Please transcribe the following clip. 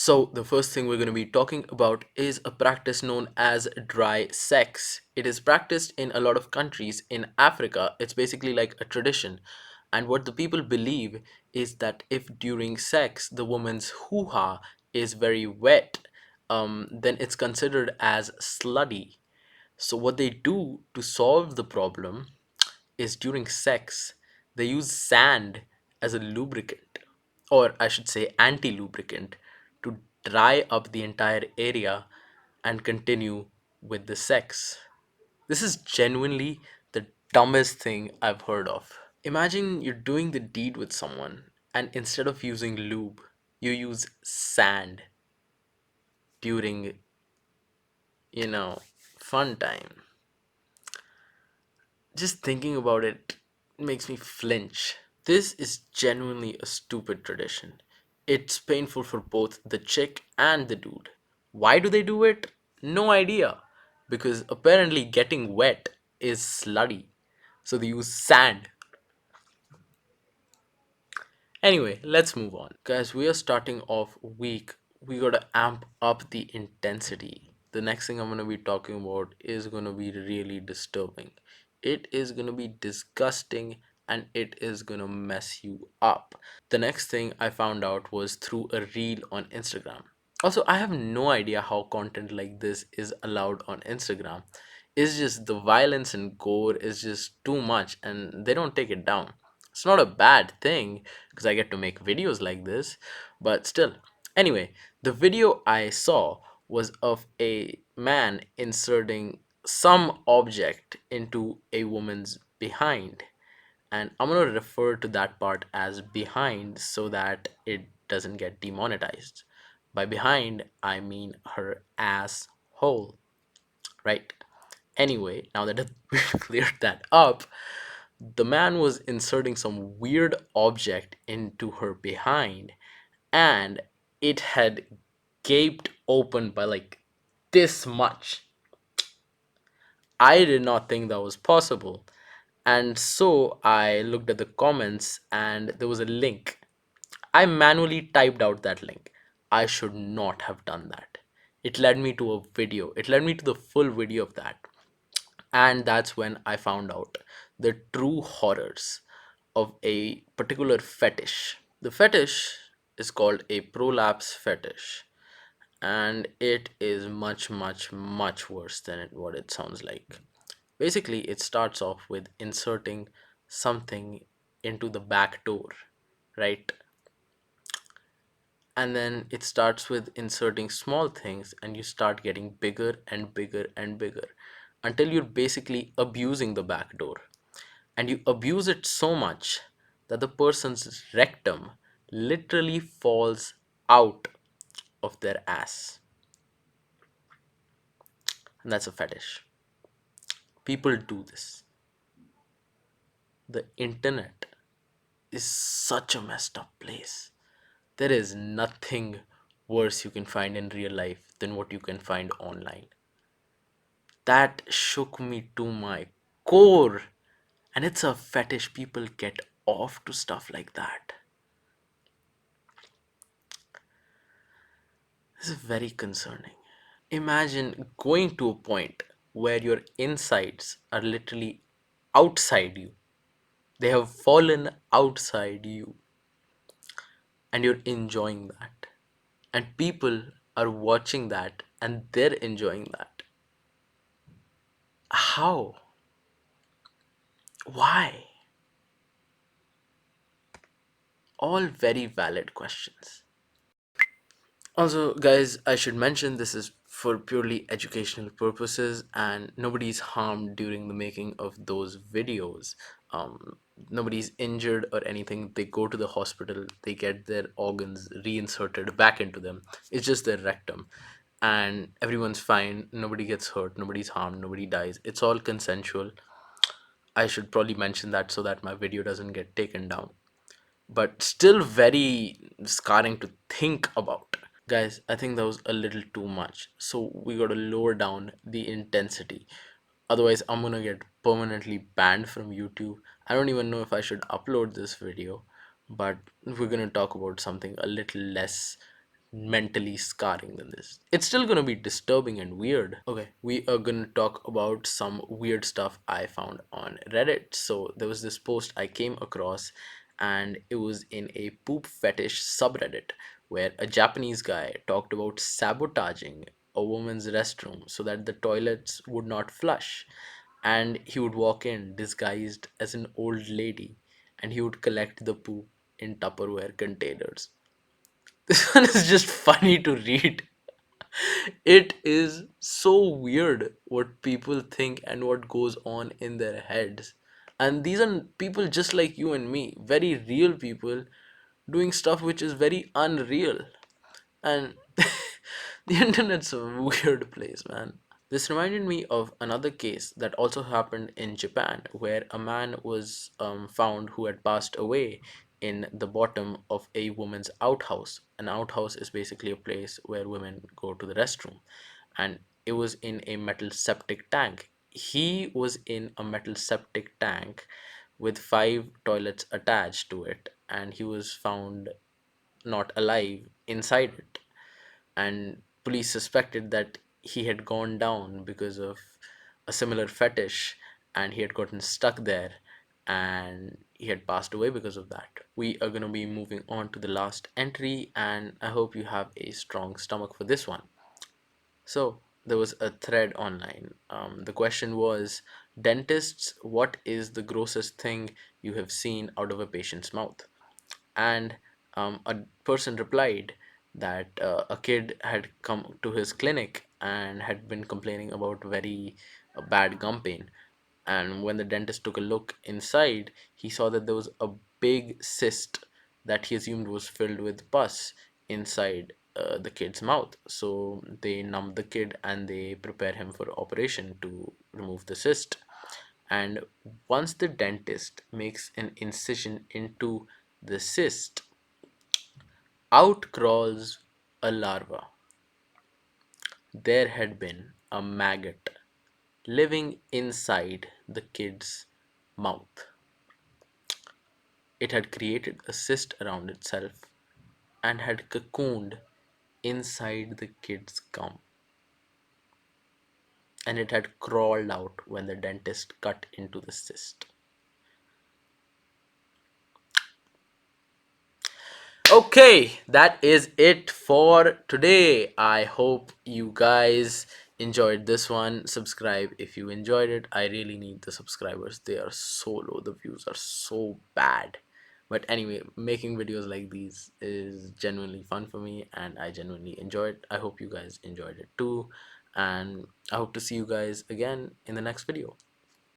So, the first thing we're going to be talking about is a practice known as dry sex. It is practiced in a lot of countries in Africa. It's basically like a tradition. And what the people believe is that if during sex the woman's hoo ha is very wet, then it's considered as slutty. So, what they do to solve the problem is during sex, they use sand as a lubricant, or I should say, anti lubricant, to dry up the entire area and continue with the sex. This is genuinely the dumbest thing I've heard of. Imagine you're doing the deed with someone, and instead of using lube, you use sand during, you know, fun time. Just thinking about it makes me flinch. This is genuinely a stupid tradition. It's painful for both the chick and the dude. Why do they do it? No idea. Because apparently getting wet is slutty. So they use sand. Anyway, let's move on. Guys, we are starting off weak. We gotta amp up the intensity. The next thing I'm gonna be talking about is gonna be really disturbing. It is gonna be disgusting and it is gonna mess you up. The next thing I found out was through a reel on Instagram. Also, I have no idea how content like this is allowed on Instagram. It's just the violence and gore is just too much and they don't take it down. It's not a bad thing because I get to make videos like this, but still. Anyway, the video I saw was of a man inserting some object into a woman's behind, and I'm going to refer to that part as behind so that it doesn't get demonetized. By behind, I mean her asshole, right? Anyway, now that we've cleared that up, the man was inserting some weird object into her behind, and it had gaped open by like this much. I did not think that was possible. And so I looked at the comments and there was a link. I manually typed out that link. I should not have done that. It led me to a video. It led me to the full video of that. And that's when I found out the true horrors of a particular fetish. The fetish is called a prolapse fetish, and it is much, much, much worse than what it sounds like. Basically, it starts off with inserting something into the back door, right? And then it starts with inserting small things, and you start getting bigger and bigger and bigger until you're basically abusing the back door. And you abuse it so much that the person's rectum literally falls out of their ass. And that's a fetish. People do this. The internet is such a messed up place. There is nothing worse you can find in real life than what you can find online. That shook me to my core. And it's a fetish. People get off to stuff like that. This is very concerning. Imagine going to a point where your insides are literally outside you. They have fallen outside you and you're enjoying that. And people are watching that and they're enjoying that. How? Why? All very valid questions. Also, guys, I should mention this is for purely educational purposes and nobody's harmed during the making of those videos. Nobody's injured or anything. They go to the hospital, they get their organs reinserted back into them. It's just their rectum. And everyone's fine. Nobody gets hurt. Nobody's harmed. Nobody dies. It's all consensual. I should probably mention that so that my video doesn't get taken down. But still very scarring to think about. Guys, I think that was a little too much. So we gotta lower down the intensity. Otherwise, I'm gonna get permanently banned from YouTube. I don't even know if I should upload this video, but we're gonna talk about something a little less mentally scarring than this. It's still gonna be disturbing and weird. Okay, we are gonna talk about some weird stuff I found on Reddit. So there was this post I came across, and it was in a poop fetish subreddit where a Japanese guy talked about sabotaging a woman's restroom so that the toilets would not flush. And he would walk in disguised as an old lady, and he would collect the poop in Tupperware containers. This one is just funny to read. It is so weird what people think and what goes on in their heads. And these are people just like you and me, very real people doing stuff which is very unreal. And the internet's a weird place, man. This reminded me of another case that also happened in Japan, where a man was found who had passed away in the bottom of a woman's outhouse. An outhouse is basically a place where women go to the restroom, and it was in a metal septic tank. He was in a metal septic tank with five toilets attached to it, and he was found not alive inside it, and police suspected that he had gone down because of a similar fetish, and he had gotten stuck there, and he had passed away because of that. We are going to be moving on to the last entry, and I hope you have a strong stomach for this one. So there was a thread online. The question was, dentists, what is the grossest thing you have seen out of a patient's mouth? And a person replied that a kid had come to his clinic and had been complaining about very bad gum pain, and when the dentist took a look inside, he saw that there was a big cyst that he assumed was filled with pus inside the kid's mouth. So they numbed the kid and they prepare him for operation to remove the cyst. And once the dentist makes an incision into the cyst, out crawls a larva. There had been a maggot living inside the kid's mouth. It had created a cyst around itself and had cocooned inside the kid's gum, and it had crawled out when the dentist cut into the cyst. Okay, that is it for today. I hope you guys enjoyed this one. Subscribe if you enjoyed it. I really need the subscribers. They are so low. The views are so bad. But anyway, making videos like these is genuinely fun for me and I genuinely enjoy it. I hope you guys enjoyed it too. And I hope to see you guys again in the next video.